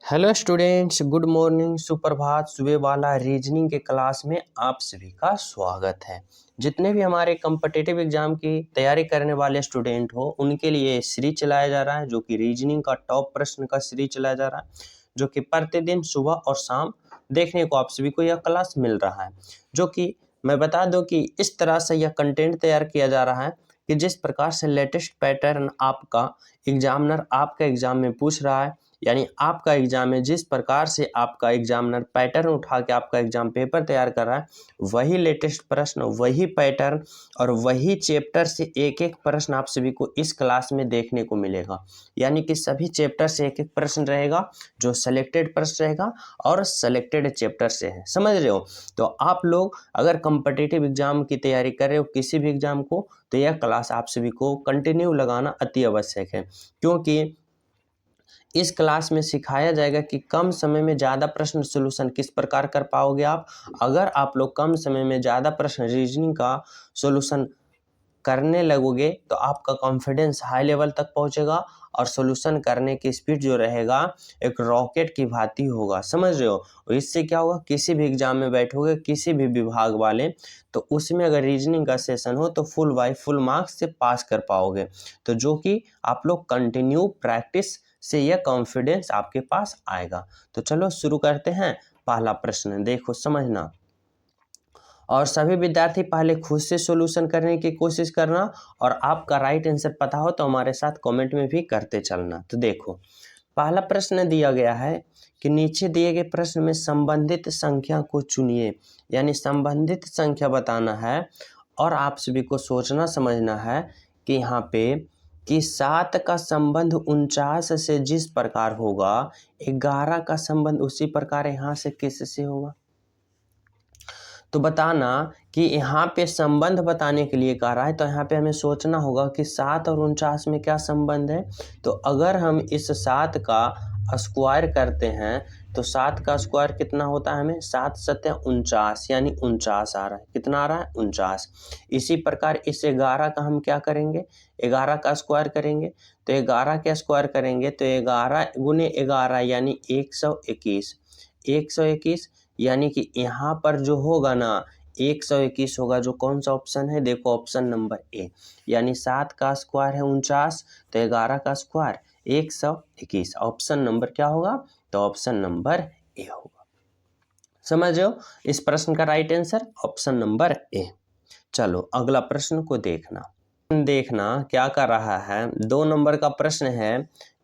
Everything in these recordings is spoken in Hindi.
हेलो स्टूडेंट्स, गुड मॉर्निंग, सुप्रभात। सुबह वाला रीजनिंग के क्लास में आप सभी का स्वागत है। जितने भी हमारे कम्पिटिटिव एग्जाम की तैयारी करने वाले स्टूडेंट हो उनके लिए सीरीज चलाया जा रहा है, जो कि रीजनिंग का टॉप प्रश्न का सीरीज चलाया जा रहा है, जो कि प्रतिदिन सुबह और शाम देखने को आप सभी को यह क्लास मिल रहा है। जो कि मैं बता दूं कि इस तरह से यह कंटेंट तैयार किया जा रहा है कि जिस प्रकार से लेटेस्ट पैटर्न आपका एग्जामिनर आपका एग्जाम में पूछ रहा है, यानी आपका एग्जाम में जिस प्रकार से आपका एग्जामिनर पैटर्न उठा के आपका एग्जाम पेपर तैयार कर रहा है, वही लेटेस्ट प्रश्न, वही पैटर्न और वही चैप्टर से एक एक प्रश्न आप सभी को इस क्लास में देखने को मिलेगा। यानी कि सभी चैप्टर से एक एक प्रश्न रहेगा, जो सेलेक्टेड प्रश्न रहेगा और सेलेक्टेड चैप्टर से है। समझ रहे हो? तो आप लोग अगर कॉम्पिटिटिव एग्जाम की तैयारी कर रहे हो किसी भी एग्जाम को, तो यह क्लास आप सभी को कंटिन्यू लगाना अति आवश्यक है, क्योंकि इस क्लास में सिखाया जाएगा कि कम समय में ज़्यादा प्रश्न सॉल्यूशन किस प्रकार कर पाओगे आप। अगर आप लोग कम समय में ज़्यादा प्रश्न रीजनिंग का सॉल्यूशन करने लगोगे तो आपका कॉन्फिडेंस हाई लेवल तक पहुंचेगा और सॉल्यूशन करने की स्पीड जो रहेगा एक रॉकेट की भांति होगा। समझ रहे हो? इससे क्या होगा, किसी भी एग्जाम में बैठोगे किसी भी विभाग वाले, तो उसमें अगर रीजनिंग का सेशन हो तो फुल बाय फुल मार्क्स से पास कर पाओगे। तो जो कि आप लोग कंटिन्यू प्रैक्टिस से यह कॉन्फिडेंस आपके पास आएगा। तो चलो शुरू करते हैं। पहला प्रश्न देखो, समझना, और सभी विद्यार्थी पहले खुद से सॉल्यूशन करने की कोशिश करना, और आपका राइट आंसर पता हो तो हमारे साथ कमेंट में भी करते चलना। तो देखो, पहला प्रश्न दिया गया है कि नीचे दिए गए प्रश्न में संबंधित संख्या को चुनिए। यानी संबंधित संख्या बताना है और आप सभी को सोचना समझना है कि यहाँ पे कि 7 का संबंध 49 से जिस प्रकार होगा, 11 का संबंध उसी प्रकार यहाँ से किससे होगा। तो बताना कि यहाँ पे संबंध बताने के लिए कह रहा है, तो यहाँ पे हमें सोचना होगा कि 7 और 49 में क्या संबंध है। तो अगर हम इस 7 का स्क्वायर करते हैं तो 7 का स्क्वायर कितना होता है, हमें 7 सत्या 49, यानी 49 आ रहा है। कितना आ रहा है? 49। इसी प्रकार इस 11 का हम क्या करेंगे, 11 का स्क्वायर करेंगे। तो 11 का स्क्वायर करेंगे तो 11 गुने 11 यानी 121। 121 यानी कि यहाँ पर जो होगा ना 121 होगा। जो कौन सा ऑप्शन है, देखो ऑप्शन नंबर ए। यानी 7 का स्क्वायर है 49, तो 11 का स्क्वायर 121। ऑप्शन नंबर क्या होगा? तो ऑप्शन नंबर ए होगा। समझ हो? इस प्रश्न का right answer option number A. चलो अगला प्रश्न को देखना क्या कर रहा है। 2 नंबर का प्रश्न है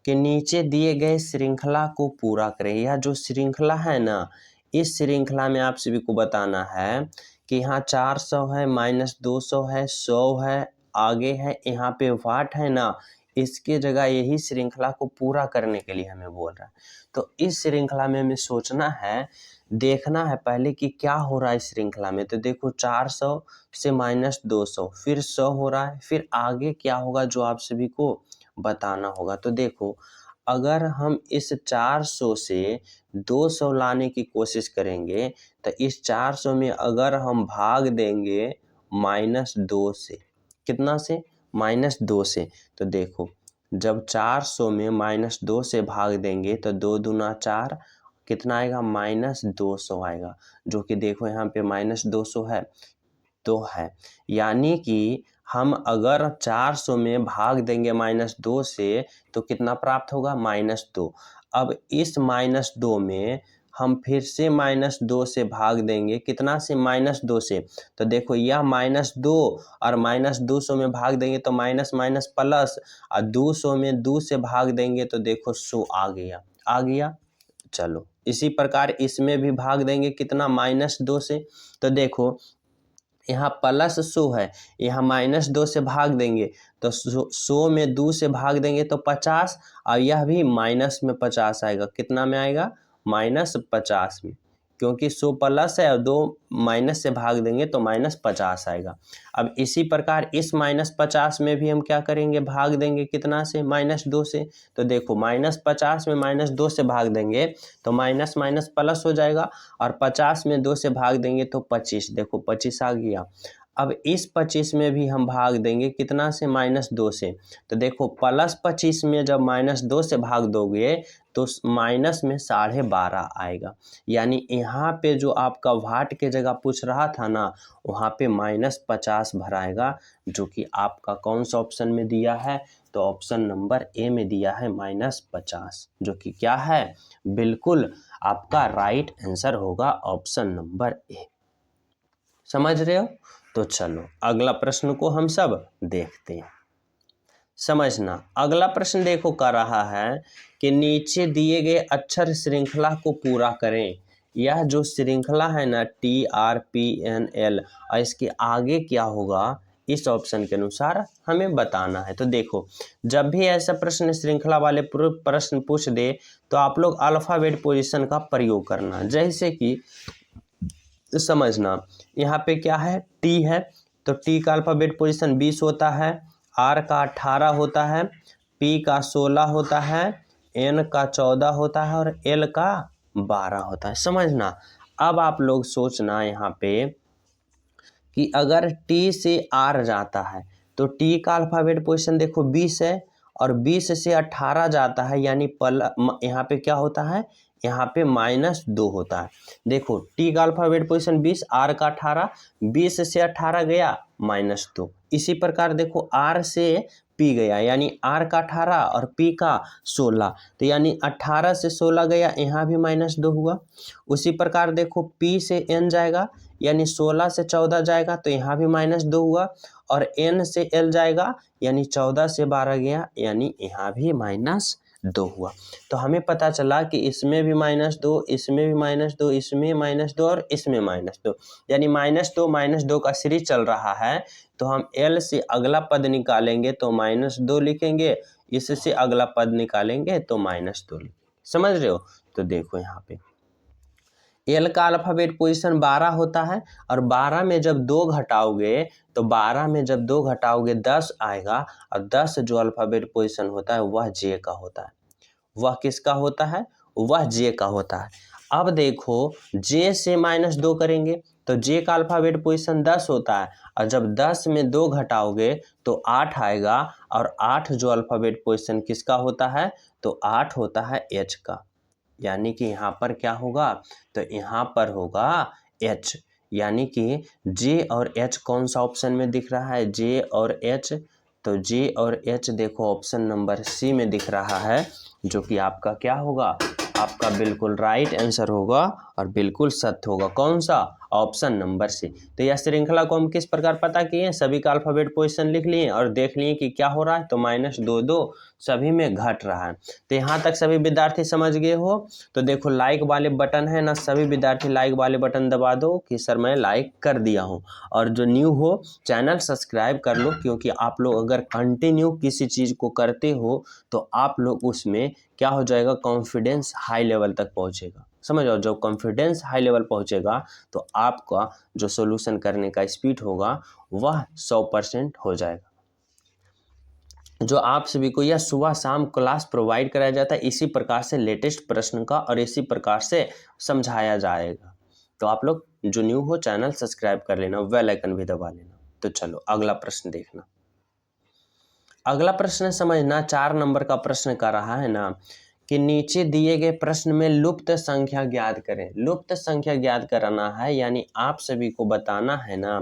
कि नीचे दिए गए श्रृंखला को पूरा करें। यह जो श्रृंखला है ना, इस श्रृंखला में आप सभी को बताना है कि यहाँ 400 है, -200 है, 100 है, आगे है, यहाँ पे वाट है ना, इसके जगह यही श्रृंखला को पूरा करने के लिए हमें बोल रहा है। तो इस श्रृंखला में हमें सोचना है, देखना है पहले कि क्या हो रहा है इस श्रृंखला में। तो देखो 400 से -200, फिर 100 हो रहा है, फिर आगे क्या होगा जो आप सभी को बताना होगा। तो देखो, अगर हम इस 400 से 200 लाने की कोशिश करेंगे तो इस 400 में अगर हम भाग देंगे -2 से, कितना से? -2 से। तो देखो, जब 400 में -2 से भाग देंगे तो 2 दूना 4, कितना आएगा? -200 आएगा। जो कि देखो यहाँ पे -200 है तो है, यानी कि हम अगर 400 में भाग देंगे -2 से तो कितना प्राप्त होगा? -2। अब इस -2 में हम फिर से -2 से भाग देंगे, कितना से? -2 से। तो देखो यह -2 और -200 में भाग देंगे तो माइनस माइनस प्लस, और 200 में 2 से भाग देंगे तो देखो 100 आ गया। चलो इसी प्रकार इसमें भी भाग देंगे, कितना? -2 से। तो देखो यहाँ प्लस 100 है, यहाँ -2 से भाग देंगे तो 100 में 2 से भाग देंगे तो 50, और यह भी माइनस में 50 आएगा। कितना में आएगा? -50 में, क्योंकि 100 प्लस है और 2 माइनस से भाग देंगे तो -50 आएगा। अब इसी प्रकार इस -50 में भी हम क्या करेंगे? भाग देंगे, कितना से? -2 से। तो देखो -50 में -2 से भाग देंगे तो माइनस माइनस प्लस हो जाएगा, और 50 में 2 से भाग देंगे तो 25। देखो 25 आ गया। अब इस 25 में भी हम भाग देंगे कितना से, -2 से। तो देखो +25 में जब -2 से भाग दोगे तो माइनस में 12.5 आएगा। यानी यहाँ पे जो आपका वाट के जगह पूछ रहा था ना, वहाँ पे -50 भराएगा, जो कि आपका कौन सा ऑप्शन में दिया है, तो ऑप्शन नंबर ए में दिया है -50, जो कि क्या है, बिल्कुल आपका राइट आंसर होगा ऑप्शन नंबर ए। समझ रहे हो? तो चलो अगला प्रश्न को हम सब देखते हैं। समझना, अगला प्रश्न देखो कर रहा है कि नीचे दिए गए अक्षर श्रृंखला को पूरा करें। यह जो श्रृंखला है ना TRPNL, और इसके आगे क्या होगा इस ऑप्शन के अनुसार हमें बताना है। तो देखो जब भी ऐसा प्रश्न श्रृंखला वाले प्रश्न पूछ दे तो आप लोग अल्फाबेट पोजीशन का प्रयोग करना। जैसे कि समझना, यहाँ पे क्या है, टी है, तो टी का अल्फाबेट पोजीशन 20 होता है, आर का 18 होता है, पी का 16 होता है, एन का 14 होता है और एल का 12 होता है। समझना, अब आप लोग सोचना यहाँ पे कि अगर टी से आर जाता है तो टी का अल्फाबेट पोजीशन देखो 20 है, और 20 से 18 जाता है, यानी यहाँ पे क्या होता है, यहाँ पे -2 होता है। देखो टी का अल्फाबेट पोजीशन 20, आर का 18, 20 से 18 गया -2। इसी प्रकार देखो आर से पी गया, यानी आर का 18 और पी का 16, तो यानी 18 से 16 गया, यहाँ भी -2 हुआ। उसी प्रकार देखो पी से एन जाएगा, यानी 16 से 14 जाएगा, तो यहाँ भी -2 हुआ, और एन से एल जाएगा, यानी 14 से 12 गया, यानी यहाँ भी -2 हुआ। तो हमें पता चला कि इसमें भी -2, इसमें भी -2, इसमें -2 और इसमें -2, यानी -2 का सीरीज चल रहा है। तो हम एल से अगला पद निकालेंगे तो -2 लिखेंगे, इससे अगला पद निकालेंगे तो -2 लिखेंगे। समझ रहे हो? तो देखो यहाँ पे एल का अल्फाबेट पोजीशन 12 होता है, और 12 में जब 2 घटाओगे तो 12 में जब 2 घटाओगे 10 आएगा, और 10 जो अल्फाबेट पोजीशन होता है वह जे का होता है। वह किसका होता है? वह जे का होता है। अब देखो जे से -2 करेंगे तो जे का अल्फाबेट पोजीशन 10 होता है, और जब 10 में 2 घटाओगे तो 8 आएगा, और 8 जो अल्फाबेट पोजीशन किसका होता है, तो 8 होता है एच का। यानी कि यहाँ पर क्या होगा, तो यहाँ पर होगा एच, यानी कि जे और एच कौन सा ऑप्शन में दिख रहा है, जे और एच, तो जे और एच देखो ऑप्शन नंबर सी में दिख रहा है, जो कि आपका क्या होगा, आपका बिल्कुल राइट आंसर होगा और बिल्कुल सत्य होगा। कौन सा? Option number C. तो यह श्रृंखला को हम किस प्रकार पता किए, सभी का अल्फाबेट पोजीशन लिख लिए और देख लिए कि क्या हो रहा है, तो -2 सभी में घट रहा है। तो यहाँ तक सभी विद्यार्थी समझ गए हो? तो देखो लाइक वाले बटन है ना, सभी विद्यार्थी लाइक वाले बटन दबा दो कि सर मैं लाइक कर दिया हूँ, और जो न्यू हो चैनल सब्सक्राइब कर लो, क्योंकि आप लोग अगर कंटिन्यू किसी चीज़ को करते हो तो आप लोग उसमें क्या हो जाएगा, कॉन्फिडेंस हाई लेवल तक पहुँचेगा। समझ आओ, जब कॉन्फिडेंस हाई लेवल पहुँचेगा तो आपका जो सोल्यूशन करने का स्पीड होगा वह 100% हो जाएगा। जो आप सभी को यह सुबह शाम क्लास प्रोवाइड कराया जाता है, इसी प्रकार से लेटेस्ट प्रश्न का और इसी प्रकार से समझाया जाएगा। तो आप लोग जो न्यू हो चैनल सब्सक्राइब कर लेना, बेल आइकन भी दबा लेना। तो चलो अगला प्रश्न देखना। अगला प्रश्न समझना, 4 नंबर का प्रश्न कर रहा है ना कि नीचे दिए गए प्रश्न में लुप्त संख्या ज्ञात करें। लुप्त संख्या ज्ञात कराना है, यानी आप सभी को बताना है ना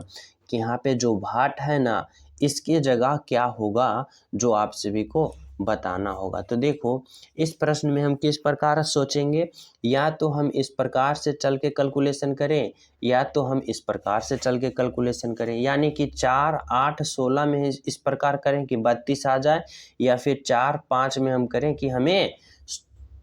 कि यहाँ पे जो भाट है ना इसकी जगह क्या होगा, जो आप सभी को बताना होगा। तो देखो इस प्रश्न में हम किस प्रकार सोचेंगे, या तो हम इस प्रकार से चल के कैलकुलेशन करें, या तो हम इस प्रकार से चल के कैलकुलेशन करें, यानी कि 4, 8, 16 में इस प्रकार करें कि 32 आ जाए, या फिर 4, 5 में हम करें कि हमें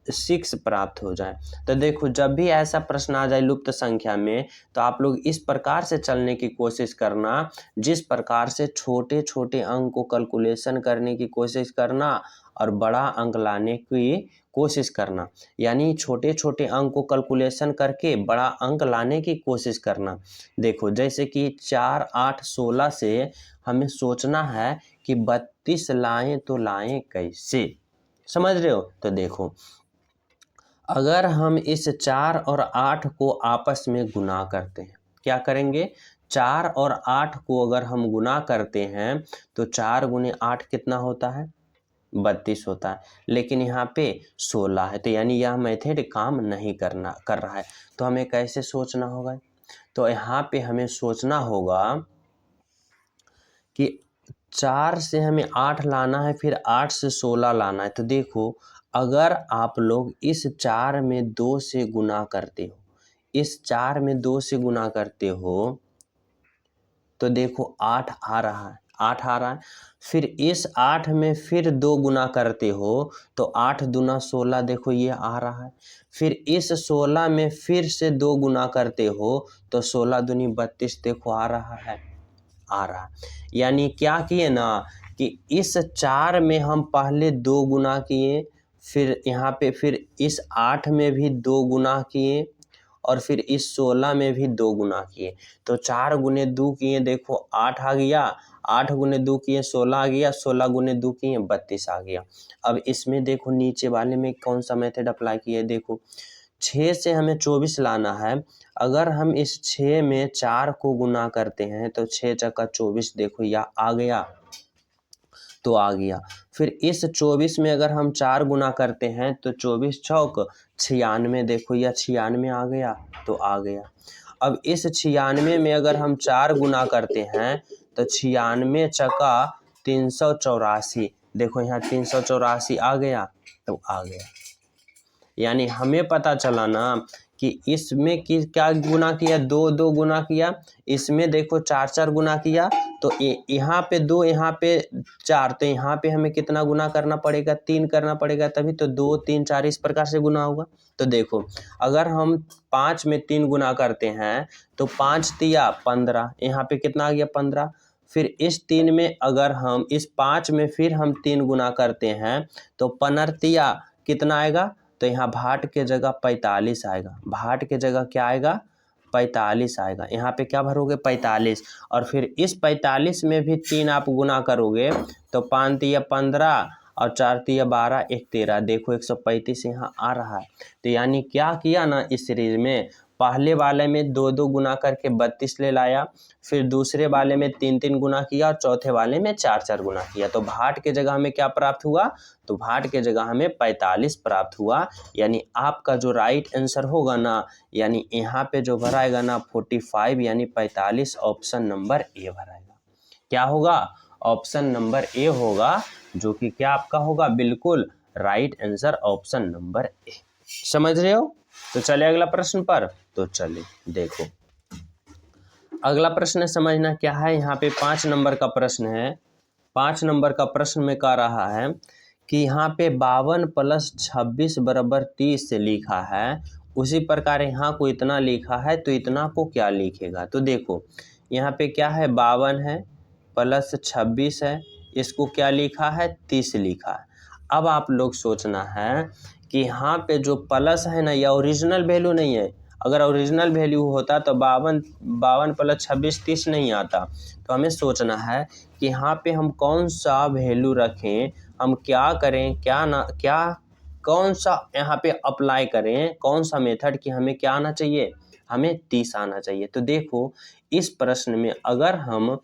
6 प्राप्त हो जाए। तो देखो जब भी ऐसा प्रश्न आ जाए लुप्त संख्या में, तो आप लोग इस प्रकार से चलने की कोशिश करना, जिस प्रकार से छोटे छोटे अंक को कैलकुलेशन करने की कोशिश करना और बड़ा अंक लाने की कोशिश करना, यानी छोटे छोटे अंक को कैलकुलेशन करके बड़ा अंक लाने की कोशिश करना। देखो जैसे कि 4, 8, 16 से हमें सोचना है कि 32 लाएं तो लाएं कैसे। समझ रहे हो? तो देखो अगर हम इस 4 और 8 को आपस में गुना करते हैं, क्या करेंगे, 4 और 8 को अगर हम गुना करते हैं तो 4 गुने 8 कितना होता है, 32 होता है। लेकिन यहाँ पे 16 है, तो यानी यह मेथड काम नहीं कर रहा है। तो हमें कैसे सोचना होगा, तो यहाँ पे हमें सोचना होगा कि 4 से हमें 8 लाना है, फिर 8 से 16 लाना है। तो देखो, अगर आप लोग इस 4 में 2 से गुना करते हो, इस 4 में 2 से गुना करते हो, तो देखो 8 आ रहा है, 8 आ रहा है। फिर इस 8 में फिर 2 गुना करते हो तो 8 दूना 16, देखो ये आ रहा है। फिर इस 16 में फिर से 2 गुना करते हो तो 16 दूनी 32, देखो आ रहा है, आ रहा है। यानी क्या किए ना कि इस 4 में हम पहले 2 गुना किए, फिर यहाँ पे फिर इस 8 में भी 2 गुना किए, और फिर इस 16 में भी 2 गुना किए। तो 4 गुने 2 किए, देखो 8 आ गया, 8 गुने 2 किए 16 आ गया, 16 गुने 2 किए 32 आ गया। अब इसमें देखो नीचे वाले में कौन सा मेथड अप्लाई किए, देखो 6 से हमें 24 लाना है। अगर हम इस 6 में 4 को गुना करते हैं तो 6 चक्का 24, देखो यह आ गया, तो आ गया। फिर इस 24 में अगर हम 4 गुना करते हैं तो 24 चौक 96, देखो यह 96 आ गया, तो आ गया। अब इस 96 में अगर हम 4 गुना करते हैं तो 96 चका 384, देखो यहाँ 384 आ गया, तो आ गया। यानी हमें पता चला ना कि इसमें क्या गुना किया, 2 गुना किया, इसमें देखो 4 गुना किया, तो यहाँ पे 2, यहाँ पे 4, तो यहाँ पे हमें कितना गुना करना पड़ेगा, 3 करना पड़ेगा, तभी तो 2 3 4 इस प्रकार से गुना होगा। तो देखो अगर हम 5 में 3 गुना करते हैं तो 5 तिया 15, यहाँ पे कितना आ गया 15। फिर इस 3 में अगर हम इस 5 में फिर हम 3 गुना करते हैं तो 15 तिया कितना आएगा, तो यहाँ भाट के जगह 45 आएगा, भाट के जगह क्या आएगा, 45 आएगा। यहाँ पे क्या भरोगे, 45, और फिर इस 45 में भी 3 आप गुना करोगे तो 5 तिया 15 और 4 तिया 12, 1 13, देखो 135 यहाँ आ रहा है। तो यानी क्या किया ना इस सीरीज में, पहले वाले में 2 गुना करके 32 ले लाया, फिर दूसरे वाले में 3 गुना किया, और चौथे वाले में 4 गुना किया। तो भाट के जगह हमें क्या प्राप्त हुआ, तो भाट के जगह हमें 45 प्राप्त हुआ। यानी आपका जो राइट आंसर होगा ना, यानी यहाँ पे जो भराएगा ना 45, यानी 45, ऑप्शन नंबर ए भराएगा। क्या होगा, ऑप्शन नंबर ए होगा, जो कि क्या आपका होगा, बिल्कुल right answer option number A. समझ रहे हो। तो चले अगला प्रश्न पर, तो चलिए देखो अगला प्रश्न समझना क्या है। यहाँ पे 5 नंबर का प्रश्न है। 5 नंबर का प्रश्न में कह रहा है कि यहाँ पे 52 + 26 = 30 से लिखा है, उसी प्रकार यहाँ को इतना लिखा है, तो इतना को क्या लिखेगा। तो देखो यहाँ पे क्या है, 52 है प्लस 26 है, इसको क्या लिखा है, 30 लिखा है। अब आप लोग सोचना है कि यहाँ पे जो प्लस है ना, यह ओरिजिनल वैल्यू नहीं है। अगर ओरिजिनल वैल्यू होता तो 52 + 26 30 नहीं आता। तो हमें सोचना है कि यहाँ पे हम कौन सा वैल्यू रखें, हम क्या करें, क्या कौन सा यहाँ पे अप्लाई करें, कौन सा मेथड कि हमें क्या आना चाहिए, हमें 30 आना चाहिए। तो देखो इस प्रश्न में अगर हम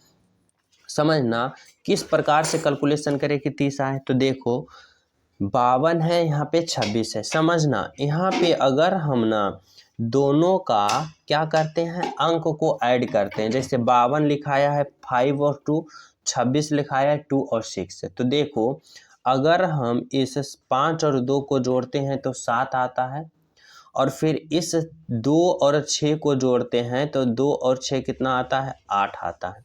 समझना किस प्रकार से कैलकुलेशन करें कि 30 आए, तो देखो 52 है, यहाँ पे 26 है। समझना यहाँ पे अगर हम ना दोनों का क्या करते हैं, अंक को ऐड करते हैं। जैसे 52 लिखाया है 5 और 2, 26 लिखाया है 2 और 6 है। तो देखो अगर हम इस 5 और 2 को जोड़ते हैं तो 7 आता है, और फिर इस 2 और 6 को जोड़ते हैं तो 2 और 6 कितना आता है, 8 आता है,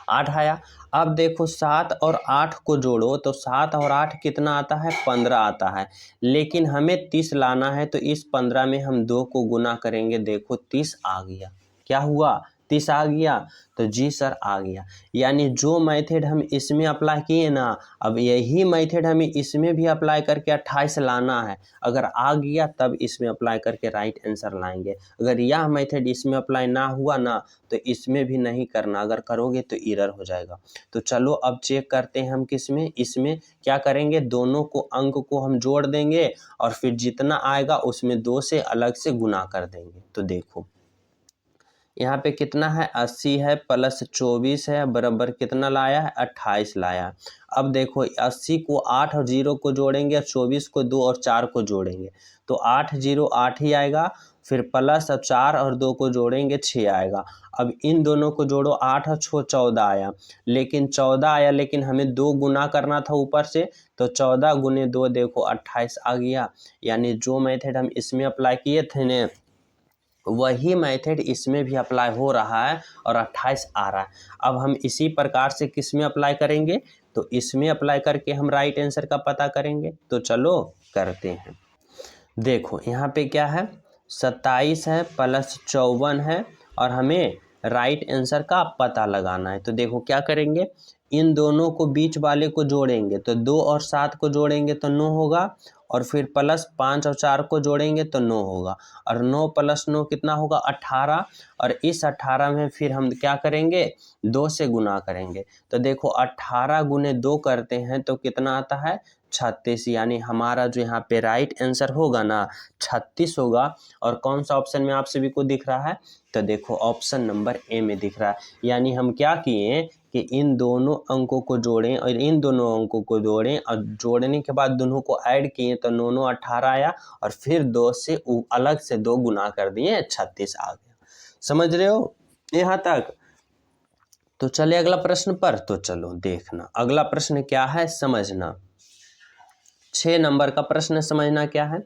8 आया। अब देखो 7 और 8 को जोड़ो तो 7 और 8 कितना आता है, 15 आता है। लेकिन हमें 30 लाना है, तो इस 15 में हम 2 को गुना करेंगे, देखो 30 आ गया। क्या हुआ, 30 आ गया। तो जी सर आ गया। यानी जो मेथड हम इसमें अप्लाई किए ना, अब यही मेथड हमें इसमें भी अप्लाई करके 28 लाना है। अगर आ गया तब इसमें अप्लाई करके राइट आंसर लाएंगे। अगर यह मेथड इसमें अप्लाई ना हुआ ना, तो इसमें भी नहीं करना, अगर करोगे तो एरर हो जाएगा। तो चलो अब चेक करते हैं हम किसमें, इसमें क्या करेंगे, दोनों को अंक को हम जोड़ देंगे, और फिर जितना आएगा उसमें 2 से अलग से गुना कर देंगे। तो देखो यहाँ पे कितना है 80 है प्लस 24 है बराबर कितना लाया है 28 लाया। अब देखो 80 को 8 और 0 को जोड़ेंगे और 24 को 2 और 4 को जोड़ेंगे तो 8 0 8 ही आएगा। फिर प्लस अब 4 और 2 को जोड़ेंगे 6 आएगा। अब इन दोनों को जोड़ो 8 और 6 14 आया, लेकिन 14 आया लेकिन हमें 2 गुना करना था ऊपर से, तो 14 गुने 2 देखो 28 आ गया। यानी जो मेथड हम इसमें अप्लाई किए थे ने वही मेथड इसमें भी अप्लाई हो रहा है और 28 आ रहा है। अब हम इसी प्रकार से किस में अप्लाई करेंगे, तो इसमें अप्लाई करके हम राइट आंसर का पता करेंगे। तो चलो करते हैं। देखो यहाँ पे क्या है 27 है प्लस 54 है और हमें राइट आंसर का पता लगाना है। तो देखो क्या करेंगे, इन दोनों को बीच वाले को जोड़ेंगे तो 2 और 7 को जोड़ेंगे तो 9 होगा, और फिर प्लस 5 और 4 को जोड़ेंगे तो 9 होगा, और 9 प्लस 9 कितना होगा 18। और इस 18 में फिर हम क्या करेंगे 2 से गुना करेंगे। तो देखो 18 गुने 2 करते हैं तो कितना आता है 36। यानी हमारा जो यहाँ पे राइट आंसर होगा ना 36 होगा। और कौन सा ऑप्शन में आप सभी को दिख रहा है, तो देखो ऑप्शन नंबर ए में दिख रहा है। यानी हम क्या किए कि इन दोनों अंकों को जोड़ें और इन दोनों अंकों को जोड़ें और जोड़ने के बाद दोनों को ऐड किए तो 9 9 18 आया, और फिर 2 से अलग से 2 गुना कर दिए 36 आ गया। समझ रहे हो यहाँ तक। तो चले अगला प्रश्न पर। तो चलो देखना अगला प्रश्न क्या है समझना। 6 नंबर का प्रश्न समझना क्या है।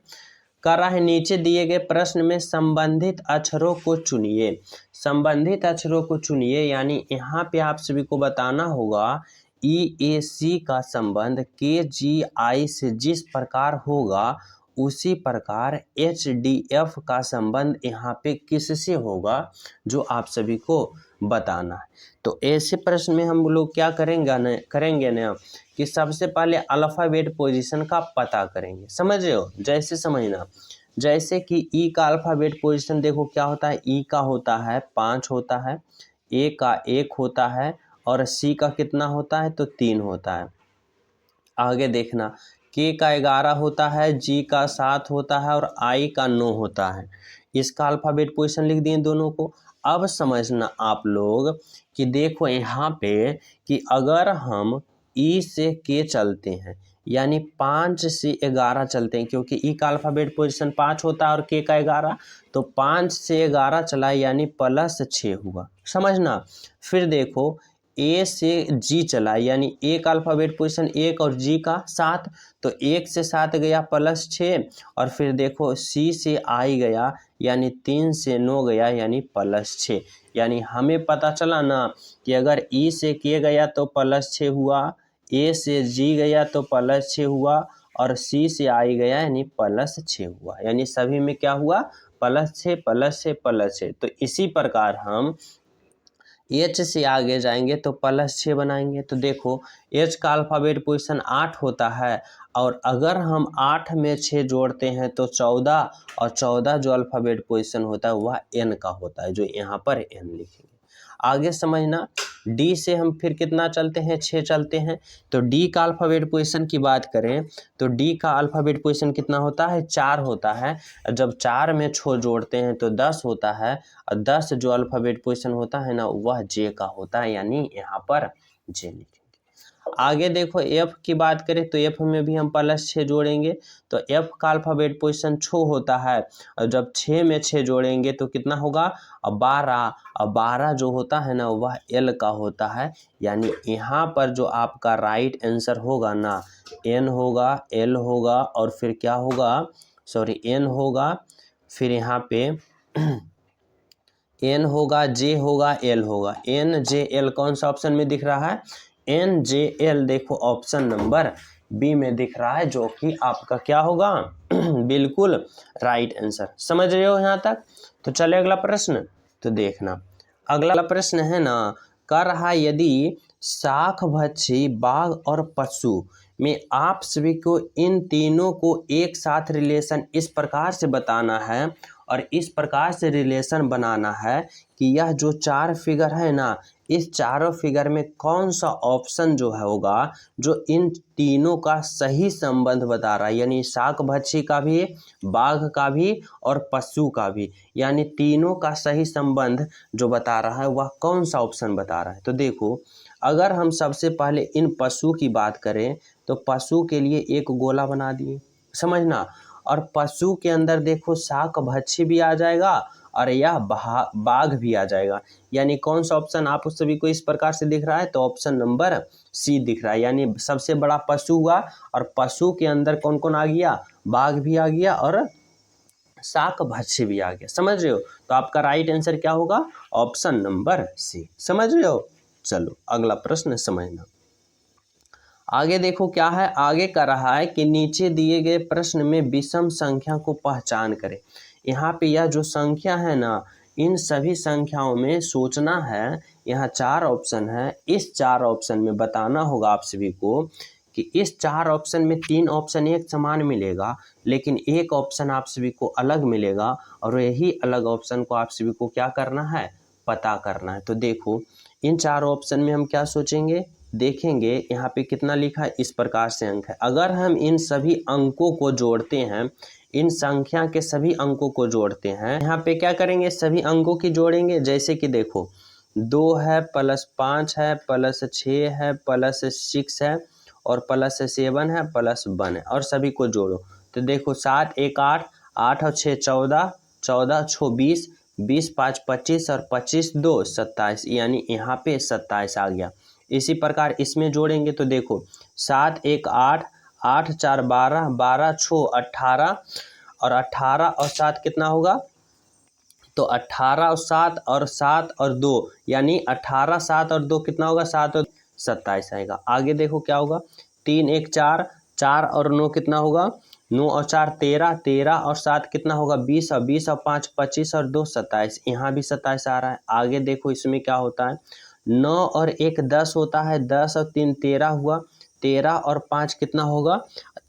कर रहा है नीचे दिए गए प्रश्न में संबंधित अक्षरों को चुनिए। संबंधित अक्षरों को चुनिए यानी यहाँ पे आप सभी को बताना होगा EAC का संबंध KGI से जिस प्रकार होगा उसी प्रकार HDF का संबंध यहाँ पे किससे होगा, जो आप सभी को बताना है। तो ऐसे प्रश्न में हम लोग क्या करेंगे ना कि सबसे पहले अल्फ़ाबेट पोजीशन का पता करेंगे। समझ रहे हो, जैसे समझना, जैसे कि ई का अल्फ़ाबेट पोजीशन देखो क्या होता है, ई का होता है 5 होता है, ए का 1 होता है, और सी का कितना होता है तो 3 होता है। आगे देखना के का 11 होता है, जी का 7 होता है और आई का 9 होता है। इसका अल्फ़ाबेट पोजीशन लिख दिए दोनों को। अब समझना आप लोग कि देखो यहाँ पे कि अगर हम ई से के चलते हैं यानी 5 से 11 चलते हैं, क्योंकि ई का अल्फ़ाबेट पोजीशन 5 होता है और के का 11, तो 5 से 11 चला यानी प्लस 6 हुआ। समझना। फिर देखो ए से जी चला यानी ए का अल्फ़ाबेट पोजीशन 1 और जी का 7, तो 1 से 7 गया प्लस 6, और फिर देखो सी से आई गया यानी 3 से 9 गया यानी प्लस 6। यानी हमें पता चला ना कि अगर ई से के गया तो प्लस 6 हुआ, ए से जी गया तो प्लस 6 हुआ, और सी से आई गया यानी प्लस 6 हुआ। यानी सभी में क्या हुआ प्लस 6 प्लस 6 प्लस 6। तो इसी प्रकार हम एच से आगे जाएंगे तो प्लस 6 बनाएंगे। तो देखो एच का अल्फ़ाबेट पोजीशन 8 होता है, और अगर हम 8 में 6 जोड़ते हैं तो 14, और 14 जो अल्फ़ाबेट पोजीशन होता है वह एन का होता है, जो यहाँ पर एन लिखेंगे। आगे समझना, डी से हम फिर कितना चलते हैं 6 चलते हैं। तो डी का अल्फ़ाबेट पोजीशन की बात करें तो डी का अल्फ़ाबेट पोजीशन कितना होता है 4 होता है। जब 4 में 6 जोड़ते हैं तो 10 होता है, और 10 जो अल्फ़ाबेट पोजीशन होता है ना वह जे का होता है, यानी यहाँ पर जे लिखेंगे। आगे देखो एफ की बात करें तो एफ में भी हम प्लस 6 जोड़ेंगे, तो एफ का अल्फ़ाबेट पोजीशन 6 होता है, और जब 6 में 6 जोड़ेंगे तो कितना होगा 12, और 12 जो होता है ना वह एल का होता है। यानी यहाँ पर जो आपका राइट आंसर होगा ना एन होगा, एल होगा, और फिर क्या होगा एन होगा, फिर यहाँ पे एन होगा, जे होगा, एल होगा। एन जे एल कौन सा ऑप्शन में दिख रहा है, एन जे एल देखो ऑप्शन नंबर बी में दिख रहा है, जो कि आपका क्या होगा बिल्कुल राइट आंसर। समझ रहे हो यहाँ तक। तो चले अगला प्रश्न। तो देखना अगला प्रश्न है ना, कर रहा यदि शाक भक्षी बाघ और पशु में आप सभी को इन तीनों को एक साथ रिलेशन इस प्रकार से बताना है और इस प्रकार से रिलेशन बनाना है कि यह जो 4 फिगर है ना इस चारों फिगर में कौन सा ऑप्शन जो है होगा जो इन तीनों का सही संबंध बता रहा है, यानी शाक भक्षी का भी, बाघ का भी और पशु का भी, यानी तीनों का सही संबंध जो बता रहा है वह कौन सा ऑप्शन बता रहा है। तो देखो, अगर हम सबसे पहले इन पशु की बात करें तो पशु के लिए एक गोला बना दिए, समझना। और पशु के अंदर देखो शाक भक्षी भी आ जाएगा और यह बाघ भी आ जाएगा, यानी कौन सा ऑप्शन आप सभी को इस प्रकार से दिख रहा है, तो ऑप्शन नंबर सी दिख रहा है। यानी सबसे बड़ा पशु हुआ और पशु के अंदर कौन कौन आ गया, बाघ भी आ गया और शाक भक्षी भी आ गया, समझ रहे हो। तो आपका राइट आंसर क्या होगा, ऑप्शन नंबर सी, समझ रहे हो। चलो अगला प्रश्न समझना। आगे देखो क्या है, आगे कर रहा है कि नीचे दिए गए प्रश्न में विषम संख्या को पहचान करें। यहाँ पे यह जो संख्या है ना, इन सभी संख्याओं में सोचना है। यहाँ 4 ऑप्शन है, इस 4 ऑप्शन में बताना होगा आप सभी को कि इस 4 ऑप्शन में 3 ऑप्शन एक समान मिलेगा, लेकिन एक ऑप्शन आप सभी को अलग मिलेगा और यही अलग ऑप्शन को आप सभी को क्या करना है, पता करना है। तो देखो इन 4 ऑप्शन में हम क्या सोचेंगे, देखेंगे यहाँ पे कितना लिखा है, इस प्रकार से अंक है। अगर हम इन सभी अंकों को जोड़ते हैं, इन संख्या के सभी अंकों को जोड़ते हैं, यहाँ पे क्या करेंगे, सभी अंकों की जोड़ेंगे। जैसे कि देखो 2 है प्लस 5 है प्लस 6 है प्लस 6 है और प्लस 7 है प्लस 1 है और सभी को जोड़ो। तो देखो 7 1 8, 8 और 6 14, 14 6 20, 20 5 25 और 25 2 27, यानी यहाँ पे 27 आ गया। इसी प्रकार इसमें जोड़ेंगे तो देखो 7 1 8, 8 4 12, 12 6 18 और 18 और 7 कितना होगा, तो 18 और 7 और 7 और 2, यानी 18 7 और 2 कितना होगा, 7 और 27 आएगा। आगे देखो क्या होगा, 3 1 4, 4 और 9 कितना होगा, 9 और 4 13, 13 और 7 कितना होगा, 20 और 20 और 5 25 और 2 27, यहाँ भी 27 आ रहा है। आगे देखो इसमें क्या होता है, 9 और 1 10 होता है, 10 और 3 13 हुआ, 13 और 5 कितना होगा,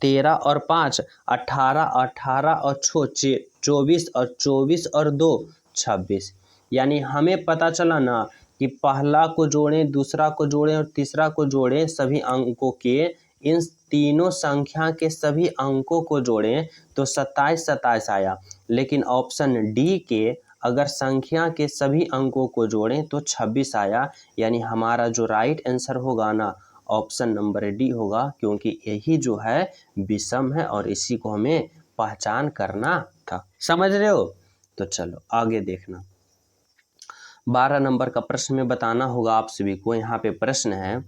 13 और 5 18, 18 और 6 24 और 24 और 2 26, यानी हमें पता चला ना कि पहला को जोड़ें, दूसरा को जोड़ें और तीसरा को जोड़ें, सभी अंकों के इन तीनों संख्या के सभी अंकों को जोड़ें तो 27 27 आया। लेकिन ऑप्शन डी के अगर संख्या के सभी अंकों को जोड़ें तो 26 आया, यानी हमारा जो राइट आंसर होगा ना, ऑप्शन नंबर डी होगा, क्योंकि यही जो है विषम है और इसी को हमें पहचान करना था, समझ रहे हो। तो चलो आगे देखना, 12 नंबर का प्रश्न में बताना होगा आप सभी को। यहाँ पे प्रश्न है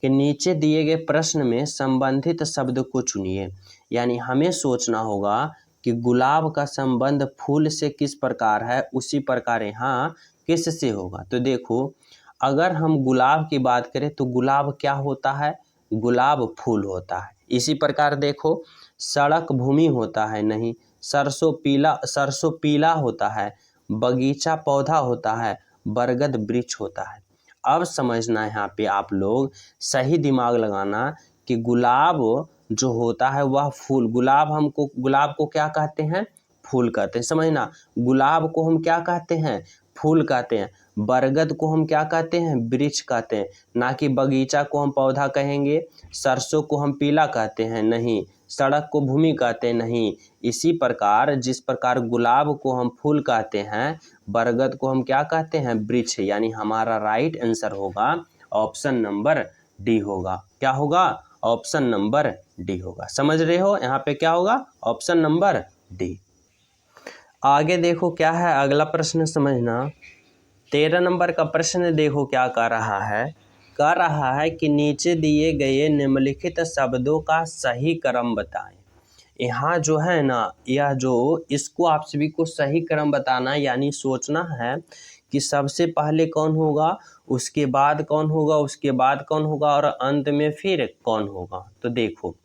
कि नीचे दिए गए प्रश्न में संबंधित शब्द को चुनिए, यानी हमें सोचना होगा कि गुलाब का संबंध फूल से किस प्रकार है, उसी प्रकार यहाँ किससे होगा। तो देखो अगर हम गुलाब की बात करें तो गुलाब क्या होता है, गुलाब फूल होता है। इसी प्रकार देखो सड़क भूमि होता है, नहीं, सरसों पीला होता है, बगीचा पौधा होता है, बरगद वृक्ष होता है। अब समझना यहाँ पे आप लोग सही दिमाग लगाना कि गुलाब जो होता है वह फूल, गुलाब को क्या कहते हैं, फूल कहते हैं, समझना। गुलाब को हम क्या कहते हैं, फूल कहते हैं। बरगद को हम क्या कहते हैं, वृक्ष कहते हैं, ना कि बगीचा को हम पौधा कहेंगे। सरसों को हम पीला कहते हैं, नहीं। सड़क को भूमि कहते हैं, नहीं। इसी प्रकार जिस प्रकार गुलाब को हम फूल कहते हैं, बरगद को हम क्या कहते हैं, वृक्ष, यानी हमारा राइट आंसर होगा ऑप्शन नंबर डी होगा। क्या होगा, ऑप्शन नंबर डी होगा, समझ रहे हो। यहाँ पे क्या होगा, ऑप्शन नंबर डी। आगे देखो क्या है अगला प्रश्न समझना, 13 नंबर का प्रश्न देखो क्या कर रहा है कि नीचे दिए गए निम्नलिखित शब्दों का सही क्रम बताएं। यहाँ जो है ना, यह जो इसको आप सभी को सही क्रम बताना, यानी सोचना है कि सबसे पहले कौन होगा, उसके बाद कौन होगा, उसके बाद कौन होगा और अंत में फिर कौन होगा। तो देखो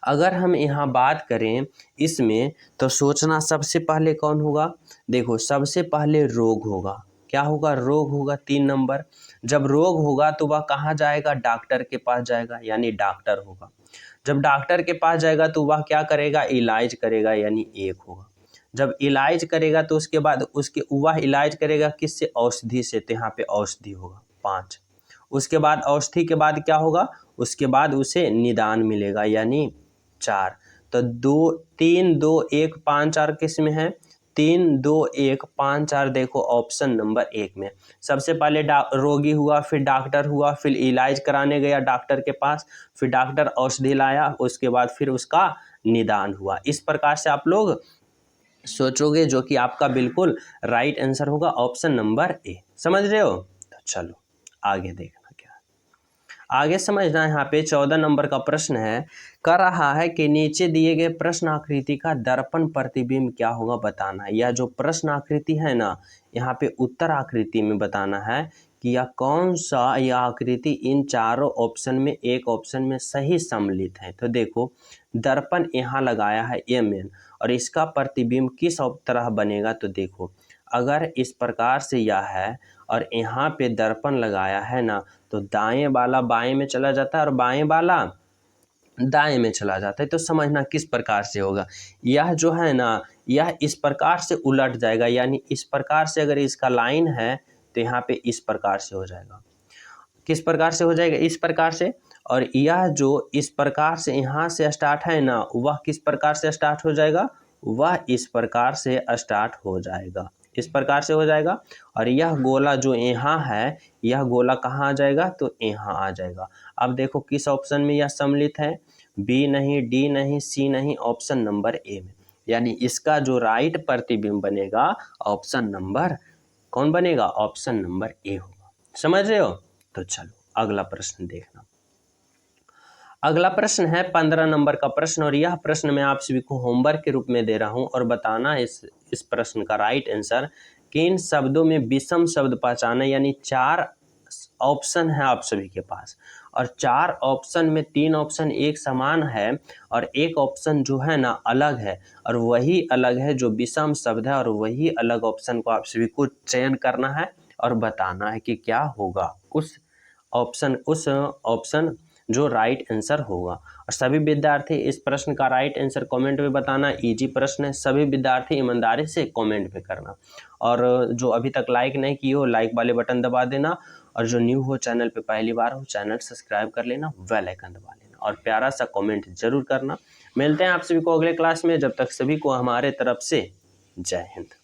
अगर हम यहाँ बात करें इसमें तो सोचना सबसे पहले कौन होगा, देखो सबसे पहले रोग होगा। क्या होगा, रोग होगा 3 नंबर। जब रोग होगा तो वह कहाँ जाएगा, डॉक्टर के पास जाएगा, यानी डॉक्टर होगा। जब डॉक्टर के पास जाएगा तो वह क्या करेगा, इलाज करेगा, यानी 1 होगा। जब इलाज करेगा तो उसके बाद वह इलाज करेगा किससे? औषधि से, तो यहाँ पे औषधि होगा 5। उसके बाद औषधि के बाद क्या होगा? उसके बाद उसे निदान मिलेगा यानी 4। तो 2 3 2 1 5 4 किस में है? 3 2 1 5 4 देखो ऑप्शन नंबर 1 में। सबसे पहले रोगी हुआ, फिर डॉक्टर हुआ, फिर इलाज कराने गया डॉक्टर के पास, फिर डॉक्टर औषधि लाया, उसके बाद फिर उसका निदान हुआ। इस प्रकार से आप लोग सोचोगे, जो कि आपका बिल्कुल राइट आंसर होगा ऑप्शन नंबर ए। समझ रहे हो? तो चलो आगे देखना क्या है। आगे समझना, यहाँ पे 14 नंबर का प्रश्न है, कह रहा है कि नीचे दिए गए प्रश्न आकृति का दर्पण प्रतिबिंब क्या होगा बताना है। यह जो प्रश्न आकृति है ना, यहाँ पे उत्तर आकृति में बताना है कि यह कौन सा यह आकृति इन चारों ऑप्शन में एक ऑप्शन में सही सम्मिलित है। तो देखो दर्पण यहाँ लगाया है एम और इसका प्रतिबिंब किस तरह बनेगा? तो देखो अगर इस प्रकार से यह है और यहाँ पे दर्पण लगाया है ना, तो दाएं वाला बाएं में चला जाता है और बाएं वाला दाएं में चला जाता है। तो समझना किस प्रकार से होगा। यह जो है ना, यह इस प्रकार से उलट जाएगा, यानी इस प्रकार से अगर इसका लाइन है तो यहाँ पे इस प्रकार से हो जाएगा। किस प्रकार से हो जाएगा? इस प्रकार से। और यह जो इस प्रकार से यहाँ से स्टार्ट है ना, वह किस प्रकार से स्टार्ट हो जाएगा? वह इस प्रकार से स्टार्ट हो जाएगा, इस प्रकार से हो जाएगा। और यह गोला जो यहाँ है, यह गोला कहाँ आ जाएगा? तो यहाँ आ जाएगा। अब देखो किस ऑप्शन में यह सम्मिलित है? बी नहीं, डी नहीं, सी नहीं, ऑप्शन नंबर ए में। यानी इसका जो राइट प्रतिबिंब बनेगा ऑप्शन नंबर कौन बनेगा? ऑप्शन नंबर ए होगा। समझ रहे हो? तो चलो अगला प्रश्न देखना। अगला प्रश्न है 15 नंबर का प्रश्न और यह प्रश्न मैं आप सभी को होमवर्क के रूप में दे रहा हूं और बताना इस प्रश्न का राइट आंसर कि इन शब्दों में विषम शब्द पहचाना। यानी 4 ऑप्शन है आप सभी के पास और 4 ऑप्शन में 3 ऑप्शन एक समान है और एक ऑप्शन जो है ना अलग है, और वही अलग है जो विषम शब्द है, और वही अलग ऑप्शन को आप सभी को चयन करना है और बताना है कि क्या होगा उस ऑप्शन जो राइट आंसर होगा। और सभी विद्यार्थी इस प्रश्न का राइट आंसर कमेंट में बताना। इजी प्रश्न है, सभी विद्यार्थी ईमानदारी से कमेंट में करना। और जो अभी तक लाइक नहीं किए हो, लाइक वाले बटन दबा देना। और जो न्यू हो चैनल पे पहली बार हो, चैनल सब्सक्राइब कर लेना, बेल आइकन दबा लेना और प्यारा सा कमेंट जरूर करना। मिलते हैं आप सभी को अगले क्लास में, जब तक सभी को हमारे तरफ से जय हिंद।